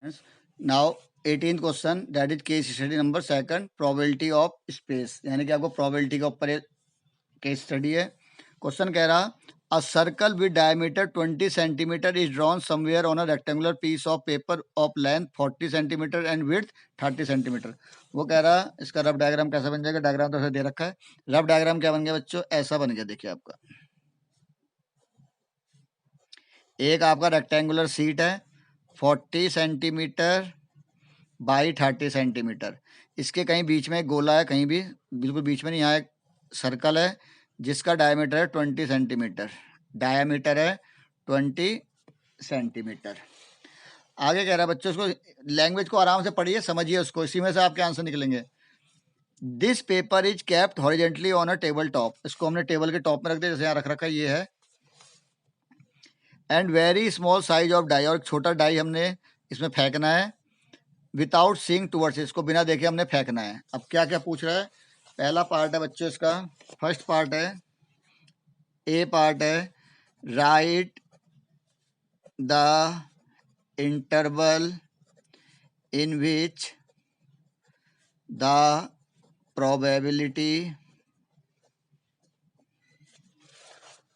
Now 18th question that is case study number second probability of space, यानी कि आपको probability के ऊपर केस स्टडी है। क्वेश्चन कह रहा a circle with diameter 20 centimetre is drawn somewhere on a rectangular piece of paper of length 40 centimetre and width 30 centimetre. वो कह रहा इसका रफ डायग्राम कैसा बन जाएगा। डायग्राम तो ऐसे दे रखा है। रफ डायग्राम क्या बन गया बच्चों, ऐसा बन गया। देखिए आपका एक आपका रेक्टेंगुलर सीट है 40 सेंटीमीटर बाई 30 सेंटीमीटर। इसके कहीं बीच में एक गोला है, कहीं भी बिल्कुल बीच में नहीं, यहाँ एक सर्कल है जिसका डायमीटर है 20 सेंटीमीटर। डायमीटर है 20 सेंटीमीटर। आगे कह रहा है बच्चों, उसको लैंग्वेज को आराम से पढ़िए, समझिए उसको, इसी में से आपके आंसर निकलेंगे। This paper is kept horizontally on a table top. इसको हमने टेबल के टॉप में रख दिया, जैसे यहाँ रख रखा ये है। And very small size of die, और एक छोटा डाई हमने इसमें फेंकना है विदाउट सीइंग टूवर्ड्स, इसको बिना देखे हमने फेंकना है। अब क्या क्या पूछ रहा है। पहला पार्ट है बच्चों इसका, फर्स्ट पार्ट है, ए पार्ट है, right the interval in which the probability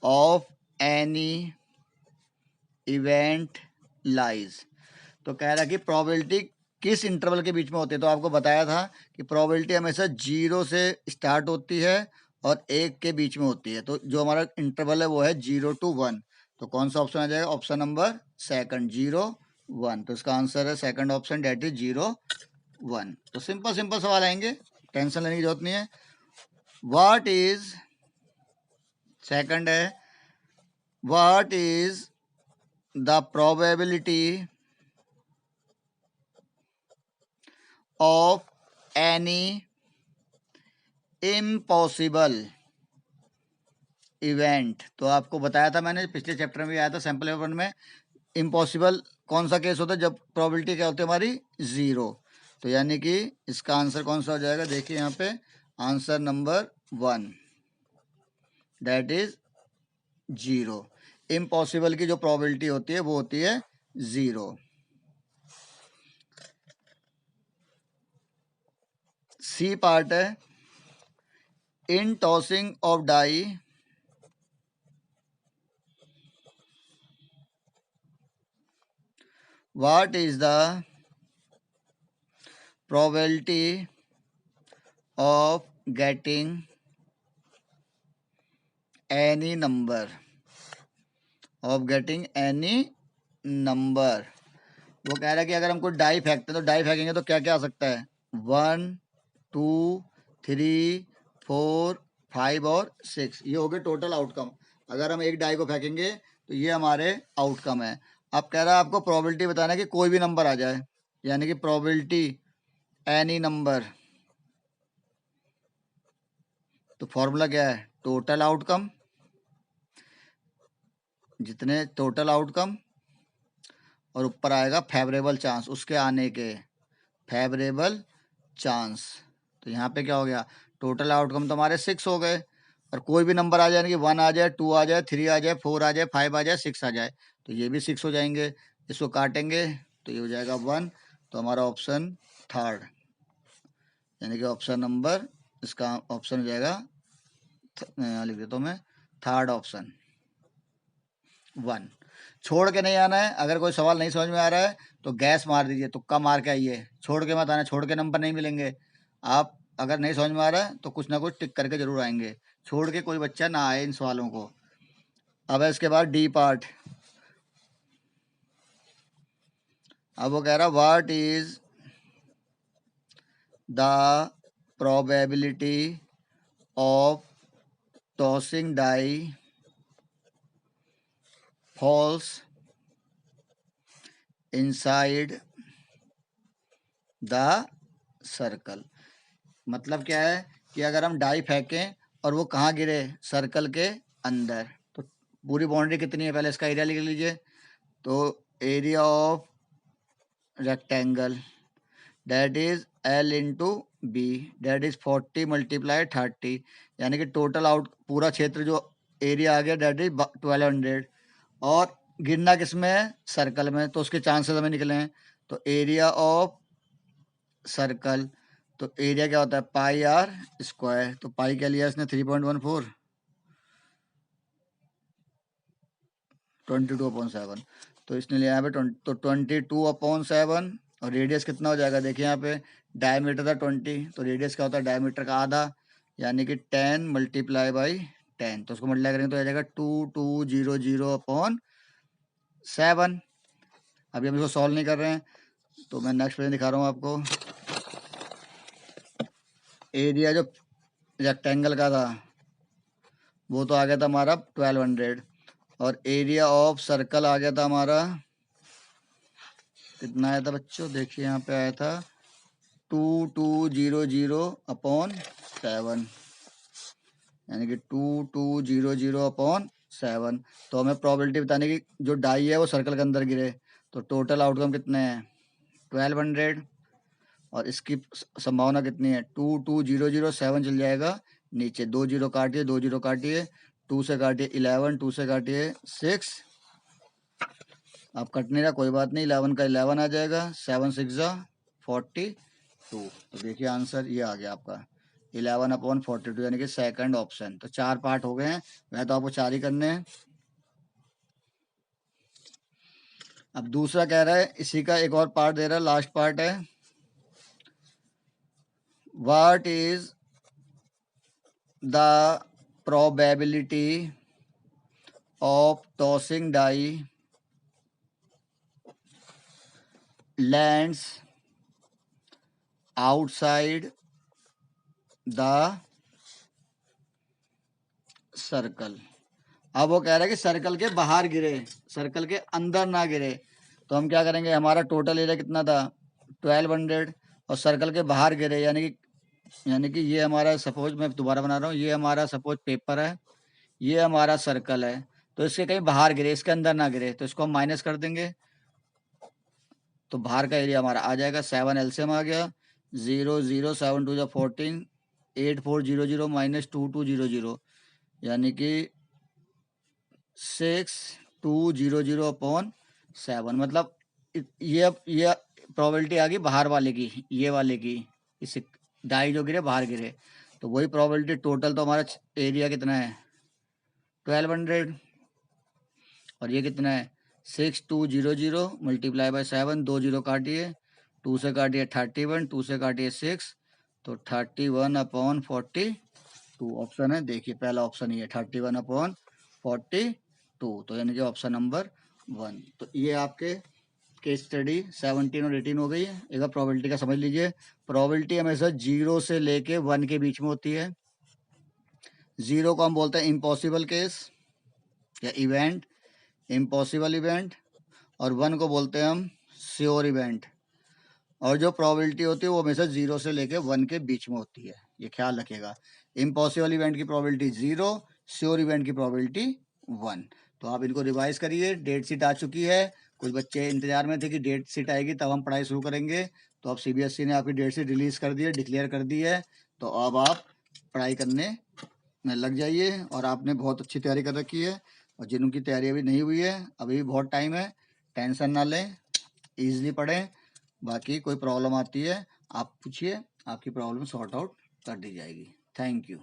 of any event lies. तो कह रहा है कि प्रोबेबिलिटी किस इंटरवल के बीच में होती है। तो आपको बताया था कि प्रोबेबिलिटी हमेशा 0 से स्टार्ट होती है और 1 के बीच में होती है। तो जो हमारा इंटरवल है वो है 0 to 1। तो कौन सा ऑप्शन आ जाएगा, ऑप्शन नंबर सेकंड 0 1। तो इसका आंसर है सेकंड ऑप्शन, डेट इज 0 1। तो सिंपल सिंपल सवाल आएंगे, टेंशन लेने की जरूरत नहीं है। व्हाट इज, सेकंड है, what is the probability of any impossible event। तो आपको बताया था मैंने, पिछले चैप्टर में भी आया था सैंपल पेपर में। इम्पॉसिबल कौन सा केस होता है, जब प्रोबेबिलिटी क्या होती है हमारी 0। तो यानी कि इसका आंसर कौन सा हो जाएगा, देखिए यहाँ पे answer number 1, that is 0। Impossible की जो प्रोबेबिलिटी होती है वो होती है 0। सी पार्ट है, in tossing of die what is the probability of getting any number, of getting any number। वो कह रहा है कि अगर हम कोई डाई फेंकते हैं तो डाई फेंकेंगे तो क्या क्या आ सकता है, 1 2 3 4 5 और 6। ये हो गए टोटल आउटकम। अगर हम एक डाई को फेंकेंगे तो ये हमारे आउटकम है। अब कह रहा है आपको प्रोबेबिलिटी बताना है कि कोई भी नंबर आ जाए, यानी कि प्रोबेबिलिटी एनी नंबर। तो फॉर्मूला क्या है, टोटल आउटकम, जितने टोटल आउटकम और ऊपर आएगा फेवरेबल चांस उसके आने के, फेवरेबल चांस। तो यहाँ पे क्या हो गया, टोटल आउटकम तो हमारे 6 हो गए, और कोई भी नंबर आ जाए, कि 1 आ जाए, 2 आ जाए, 3 आ जाए, 4 आ जाए, 5 आ जाए, 6 आ जाए, तो ये भी 6 हो जाएंगे। इसको काटेंगे तो ये हो जाएगा 1। तो हमारा ऑप्शन थर्ड, यानी कि ऑप्शन नंबर, इसका ऑप्शन हो जाएगा, लिख देता हूँ मैं, थर्ड ऑप्शन 1। छोड़ के नहीं आना है। अगर कोई सवाल नहीं समझ में आ रहा है तो गैस मार दीजिए, तुक्का मार के आइए, छोड़ के मत आना, छोड़ के नंबर नहीं मिलेंगे। आप अगर नहीं समझ में आ रहा है तो कुछ ना कुछ टिक करके जरूर आएंगे, छोड़ के कोई बच्चा ना आए इन सवालों को। अब है इसके बाद डी पार्ट। अब वो कह रहा what is the probability of tossing die falls inside the circle. मतलब क्या है कि अगर हम डाई फेंकें और वो कहाँ गिरे, सर्कल के अंदर। तो पूरी बाउंड्री कितनी है, पहले इसका एरिया लिख लीजिए। तो area of rectangle that is L into b, that is 40 × 30, यानी कि टोटल आउट पूरा क्षेत्र जो एरिया आ गया दैट इज 1200। और गिरना किस में है, सर्कल में, तो उसके चांसेस हमें निकले हैं। तो एरिया ऑफ सर्कल, तो एरिया क्या होता है पाई आर स्क्वायर। तो पाई क्या लिया इसने 3.14, 22/7। तो इसने लिया यहाँ पे 22/7। और रेडियस कितना हो जाएगा देखिए यहाँ पे डायमीटर था 20, तो रेडियस क्या होता है डायमीटर का आधा, यानी कि 10 मल्टीप्लाई बाई 10। तो उसको मल्टीप्लाई करेंगे तो आ जाएगा 2200/7। अभी हम इसको सॉल्व नहीं कर रहे हैं, तो मैं नेक्स्ट पेज दिखा रहा हूँ आपको। एरिया जो रेक्टेंगल का था वो तो आ गया था हमारा 1200, और एरिया ऑफ सर्कल आ गया था हमारा कितना आया था बच्चों, देखिए यहाँ पे आया था 2200/7, यानी कि 2200/7। तो हमें प्रोबेबिलिटी बताने की जो डाई है वो सर्कल के अंदर गिरे, तो टोटल आउटकम कितने हैं 1200, और इसकी संभावना कितनी है 2200/7 चल जाएगा नीचे, 2 जीरो काटिए, 2 जीरो काटिए, 2 से काटिए 11, 2 से काटिए 6, आप कट नहीं रहा कोई बात नहीं, 11 का 11 आ जाएगा, 7 6 42। तो देखिए आंसर ये आ गया आपका 11/42, यानी कि सेकंड ऑप्शन। तो 4 पार्ट हो गए हैं, वह तो आपको 4 ही करने हैं। अब दूसरा कह रहा है, इसी का एक और पार्ट दे रहा है, लास्ट पार्ट है, what is the probability of tossing die lands outside the circle. अब वो कह रहा है कि सर्कल के बाहर गिरे, सर्कल के अंदर ना गिरे। तो हम क्या करेंगे, हमारा टोटल एरिया कितना था 1200, और सर्कल के बाहर गिरे, यानी कि ये हमारा, सपोज मैं दोबारा बना रहा हूँ, ये हमारा सपोज पेपर है, ये हमारा सर्कल है, तो इसके कहीं बाहर गिरे, इसके अंदर ना गिरे, तो इसको हम माइनस कर देंगे। तो बाहर का एरिया हमारा आ जाएगा 7 एलसीएम आ गया, 0 0 7 2 14, 8400 माइनस 2200, यानी कि 6200/7। मतलब ये प्रोबेबिलिटी आ गई बाहर वाले की, ये वाले की, इस डाई जो गिरे बाहर गिरे, तो वही प्रोबेबिलिटी। टोटल तो हमारा एरिया कितना है 1200, और ये कितना है 6200 मल्टीप्लाई बाय 7, 2 जीरो काटिए, 2 से काटिए 31, 2 से काटिए 6, तो 31/42 ऑप्शन है। देखिए पहला ऑप्शन ये 31/42, तो यानी कि ऑप्शन नंबर 1। तो ये आपके केस स्टडी 17 और 18 हो गई है। एक बार प्रोबेबिलिटी का समझ लीजिए, प्रोबेबिलिटी हमेशा 0 से लेके 1 के बीच में होती है। 0 को हम बोलते हैं इम्पॉसिबल केस या इवेंट, इम्पॉसिबल इवेंट, और 1 को बोलते हैं हम श्योर इवेंट। और जो प्रोबेबिलिटी होती है वो हमेशा 0 से लेके 1 के बीच में होती है, ये ख्याल रखिएगा। इम्पॉसिबल इवेंट की प्रोबेबिलिटी 0, श्योर इवेंट की प्रोबेबिलिटी 1। तो आप इनको रिवाइज करिए। डेट शीट आ चुकी है, कुछ बच्चे इंतजार में थे कि डेट शीट आएगी तब हम पढ़ाई शुरू करेंगे, तो अब सीबीएसई ने आपकी डेट शीट रिलीज कर दी है, डिक्लेयर कर दी है। तो अब आप पढ़ाई करने में लग जाइए, और आपने बहुत अच्छी तैयारी कर रखी है, और जिनकी तैयारी अभी नहीं हुई है अभी भी बहुत टाइम है, टेंशन ना लें, ईजिली पढ़ें। बाकी कोई प्रॉब्लम आती है आप पूछिए, आपकी प्रॉब्लम सॉर्ट आउट कर दी जाएगी। Thank you.